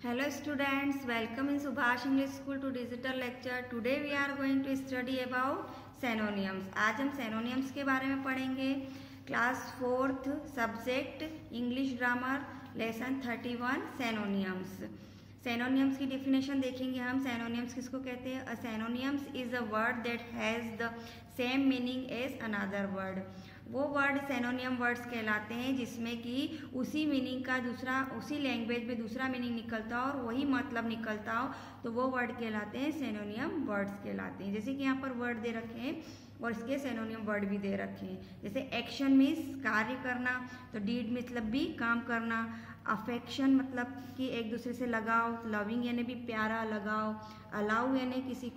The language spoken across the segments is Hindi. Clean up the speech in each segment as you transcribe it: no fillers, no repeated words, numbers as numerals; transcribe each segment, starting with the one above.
Hello students, welcome in Subhash English School to digital lecture. Today we are going to study about synonyms. आज हम synonyms के बारे में पढ़ेंगे. Class 4th subject English grammar lesson 31 synonyms. Synonyms की डेफिनेशन देखेंगे हम. Synonyms किसको कहते हैं? A synonyms is a word that has the same meaning as another word. वो वर्ड सेनोनियम वर्ड्स कहलाते हैं जिसमें कि उसी मीनिंग का दूसरा उसी लैंग्वेज में दूसरा मीनिंग निकलता हो और वही मतलब निकलता हो तो वो वर्ड कहलाते हैं सेनोनियम वर्ड्स कहलाते हैं. जैसे कि यहाँ पर वर्ड दे रखे हैं और इसके सेनोनियम वर्ड भी दे रखे हैं. जैसे एक्शन मीन्स कार्य करना, तो डीड मतलब भी काम करना. अफेक्शन मतलब कि एक दूसरे से लगाव, लविंग यानी भी प्यारा लगाव. अलाउ यानी किसी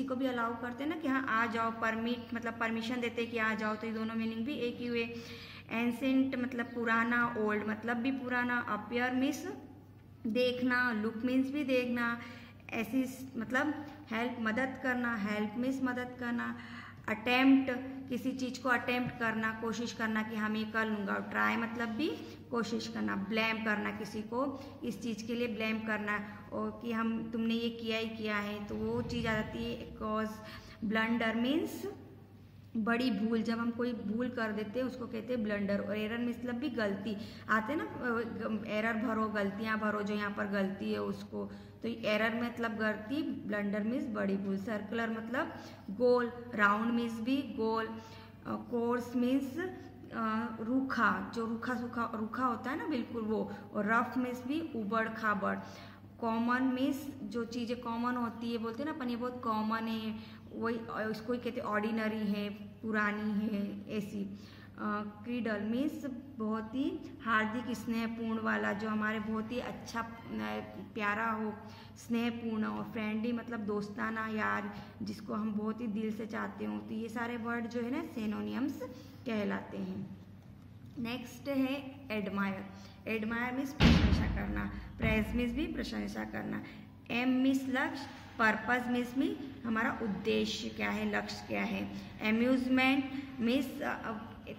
को भी अलाउ करते हैं ना कि हाँ आ जाओ. परमिट मतलब परमिशन देते हैं कि आ जाओ, तो ये दोनों मीनिंग भी एक ही हुए. एंसेंट मतलब पुराना, ओल्ड मतलब भी पुराना. अपियर मीन्स देखना, लुक मीन्स भी देखना. ऐसी मतलब हेल्प मदद करना, हेल्प मीन्स मदद करना. अटेम्प्ट किसी चीज़ को अटेम्प्ट करना, कोशिश करना कि हम ये कर लूँगा. ट्राई मतलब भी कोशिश करना. ब्लेम करना किसी को इस चीज़ के लिए ब्लेम करना और कि तुमने ये किया ही किया है, तो वो चीज़ आ जाती है कॉज. ब्लंडर मीन्स बड़ी भूल, जब हम कोई भूल कर देते हैं उसको कहते हैं ब्लंडर. और एरर मतलब भी गलती आते हैं ना, एरर भरो, गलतियाँ भरो, जो यहाँ पर गलती है उसको, तो एरर मतलब गलती, ब्लंडर मीन्स बड़ी भूल. सर्कुलर मतलब गोल, राउंड मीन्स भी गोल. कोर्स मीन्स रूखा, जो रूखा होता है ना बिल्कुल वो. और रफ मीन्स भी उबड़ खाबड़. कॉमन मीन्स जो चीज़ें कॉमन होती है, बोलते हैं ना अपन ये बहुत कॉमन है, वही इसको ही कहते ऑर्डिनरी है, पुरानी है, ऐसी. क्रीडल मीन्स बहुत ही हार्दिक स्नेहपूर्ण वाला, जो हमारे बहुत ही अच्छा प्यारा हो, स्नेहपूर्ण हो. फ्रेंडली मतलब दोस्ताना, यार जिसको हम बहुत ही दिल से चाहते हो. तो ये सारे वर्ड जो है ना सेनोनियम्स कहलाते हैं. नेक्स्ट है एडमायर. एडमायर मीन्स प्रशंसा करना. प्रेज मीन्स भी प्रशंसा करना. एम मीन्स लक्ष्य. पर्पज मीन्स भी हमारा उद्देश्य क्या है, लक्ष्य क्या है. एम्यूजमेंट मीन्स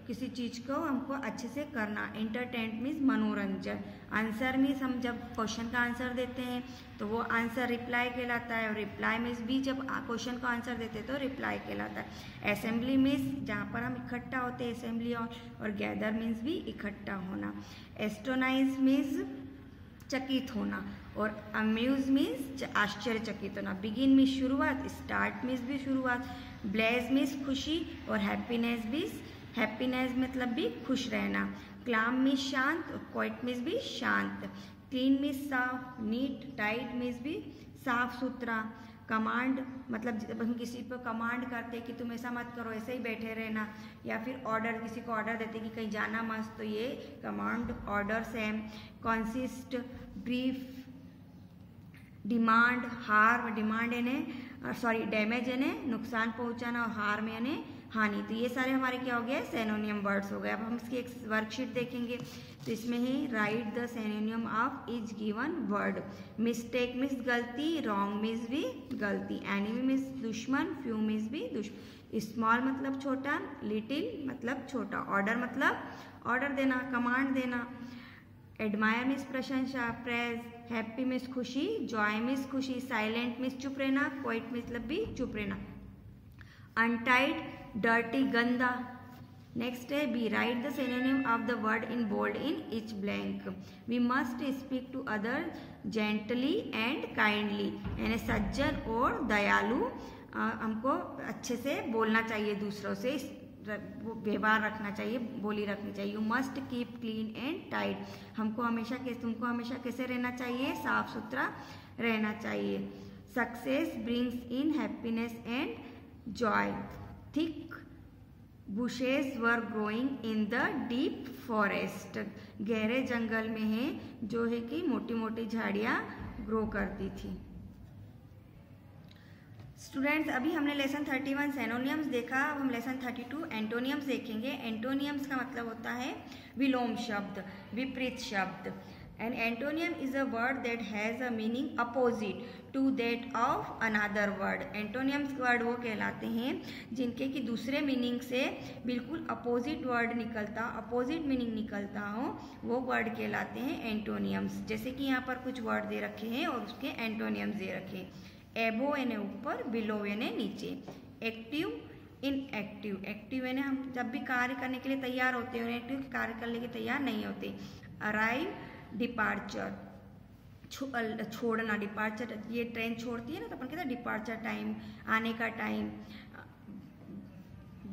किसी चीज़ को हमको अच्छे से करना. एंटरटेनमेंट मीन्स मनोरंजन. आंसर मीन्स हम जब क्वेश्चन का आंसर देते हैं तो वो आंसर रिप्लाई कहलाता है. और रिप्लाई मीन्स भी जब क्वेश्चन का आंसर देते हैं तो रिप्लाई कहलाता है. असेंबली मीन्स जहाँ पर हम इकट्ठा होते हैं, असेंबली. और गैदर मीन्स भी इकट्ठा होना. एस्टोनाइज मीन्स चकित होना. और अम्यूज मीन्स आश्चर्यचकित होना. बिगिन मीन्स शुरुआत, स्टार्ट मीन्स भी शुरुआत. ब्लेज मीन्स खुशी. और हैप्पीनेस मीन्स हैप्पीनेस मतलब भी खुश रहना. क्लाम मीन्स शांत. और क्वाइट मीन्स भी शांत. क्लीन मीन्स साफ. नीट. टाइट मीन्स भी साफ सुथरा. कमांड मतलब जब हम किसी पर कमांड करते कि तुम ऐसा मत करो, ऐसे ही बैठे रहना. या फिर ऑर्डर, किसी को ऑर्डर देते कि कहीं जाना मत, तो ये command order same. Consist. Brief. Demand. हार. डिमांड यानी डैमेज यानी नुकसान पहुंचाना. और हार में यानी हानि. तो ये सारे हमारे क्या हो गए, सेनोनियम वर्ड्स हो गए. अब हम इसकी एक वर्कशीट देखेंगे. तो इसमें है write the synonym of each given word. Mistake means गलती. रॉन्ग मीन्स भी गलती. एनिमी मीन्स दुश्मन. फ्यू मीन्स भी दुश्मन. स्मॉल मतलब छोटा. लिटिल मतलब छोटा. ऑर्डर मतलब ऑर्डर देना, कमांड देना. एडमायर मीन्स प्रशंसा, प्रेज. हैप्पी मीन्स खुशी. जॉय मीन्स खुशी. साइलेंट मीन्स चुप रहना. क्वाइट मतलब भी चुप रहना. अनटाइड, डर्टी गंदा. नेक्स्ट है B. Write the synonym of the word in bold in each blank. We must speak to other gently and kindly. यानी सज्जन और दयालु. हमको अच्छे से बोलना चाहिए, दूसरों से व्यवहार रखना चाहिए, बोली रखनी चाहिए. You must keep clean and tight. तुमको हमेशा कैसे रहना चाहिए, साफ सुथरा रहना चाहिए. Success brings in happiness and Joy. Thick bushes were growing in the deep forest. गहरे जंगल में है जो है कि मोटी मोटी झाड़ियाँ ग्रो करती थी. स्टूडेंट्स, अभी हमने लेसन 31 सेनोनियम्स देखा. अब हम लेसन 32 एंटोनियम्स देखेंगे. एंटोनियम्स का मतलब होता है विलोम शब्द, विपरीत शब्द. An antonym is a word that has a meaning opposite to that of another word. Antonyms word वो कहलाते हैं जिनके कि दूसरे मीनिंग से बिल्कुल अपोजिट वर्ड निकलता, अपोजिट मीनिंग निकलता हो, वो वर्ड कहलाते हैं एंटोनियम्स। जैसे कि यहाँ पर कुछ वर्ड दे रखे हैं और उसके एंटोनियम्स दे रखे हैं। एबो यानी ऊपर, बिलो यानी नीचे। Active, inactive. एक्टिव यानी हम जब भी कार्य करने के लिए तैयार होते हैं, इनएक्टिव कार्य करने के तैयार नहीं होते। अराइव, डिपार्चर, छोड़ना। डिपार्चर, ये ट्रेन छोड़ती है ना तो अपन कहते हैं डिपार्चर टाइम, आने का टाइम।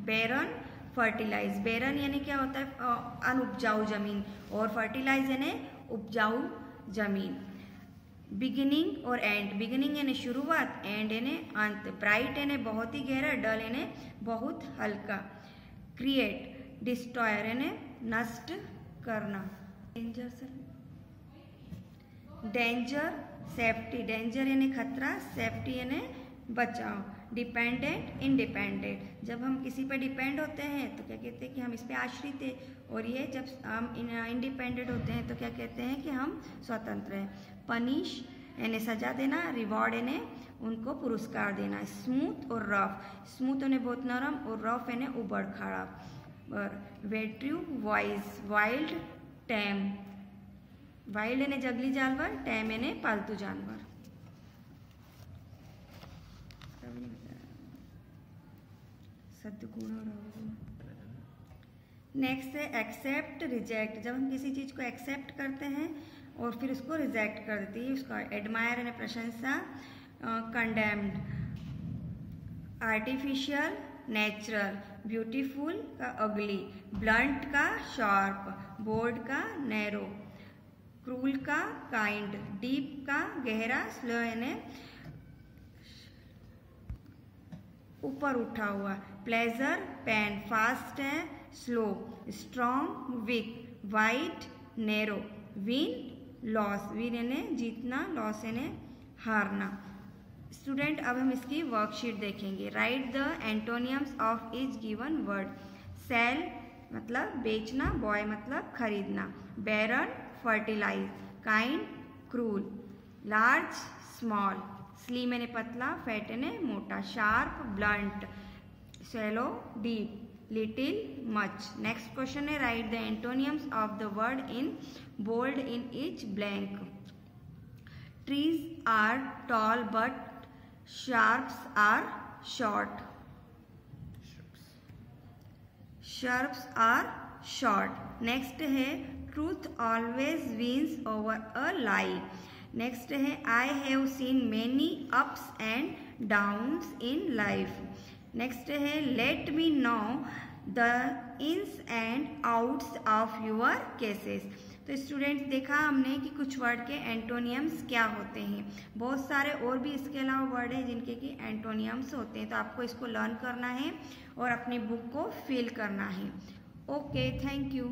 बैरन, फर्टिलाइज। बैरन यानी क्या होता है? अनउपजाऊ जमीन, और फर्टिलाइज यानी उपजाऊ जमीन। बिगिनिंग और एंड। बिगिनिंग यानी शुरुआत, एंड यानी अंत। ब्राइट यानी बहुत ही गहरा, डल यानी बहुत हल्का। क्रिएट, डिस्ट्रॉयर यानी नष्ट करना। Danger, danger, safety. डेंजर यानी खतरा, सेफ्टी यानी बचाव। Dependent, independent. जब हम किसी पर डिपेंड होते हैं तो क्या कहते हैं कि हम इस पे आश्रित हैं, और ये जब हम इंडिपेंडेंट होते हैं तो क्या कहते हैं कि हम स्वतंत्र हैं। पनिश यानी सजा देना, रिवॉर्ड यानी उनको पुरस्कार देना। स्मूथ और रफ। स्मूथ यानी बहुत नरम, और रफ यानी उबड़ खाड़ा। वेट्रू, वॉइस। Wild, time. वाइल्ड यानी जंगली जानवर, टैम यानी पालतू जानवर। नेक्स्ट है एक्सेप्ट, रिजेक्ट। जब हम किसी चीज को एक्सेप्ट करते हैं और फिर उसको रिजेक्ट कर देते हैं, उसका एडमायर यानी प्रशंसा। Condemned, artificial, natural. ब्यूटीफुल का अगली, ब्लंट का शार्प, बोर्ड का नैरो, क्रूल का काइंड, डीप का गहरा, स्लो यानी ऊपर उठा हुआ। Pleasure, pain. फास्ट है, slow. Strong, weak. Wide, narrow. Win, loss. Win यानी जीतना, लॉस यानी हारना। स्टूडेंट, अब हम इसकी वर्कशीट देखेंगे। Write the antonyms of each given word. Sell मतलब बेचना, बॉय मतलब खरीदना। Barren, fertilize. Kind, cruel. Large, small. Slim यानी पतला, फैट यानी मोटा। Sharp, blunt. Shallow, deep. Little, much. Next question है write the antonyms of the word in bold in each blank. Trees are tall but sharps are short. Sharps are short. Next है truth always wins over a lie. Next है I have seen many ups and downs in life. Next है let me know the ins and outs of your cases. तो स्टूडेंट्स देखा हमने कि कुछ वर्ड के एंटोनियम्स क्या होते हैं। बहुत सारे और भी इसके अलावा वर्ड हैं जिनके कि एंटोनियम्स होते हैं, तो आपको इसको लर्न करना है और अपनी बुक को फिल करना है। Okay, thank you.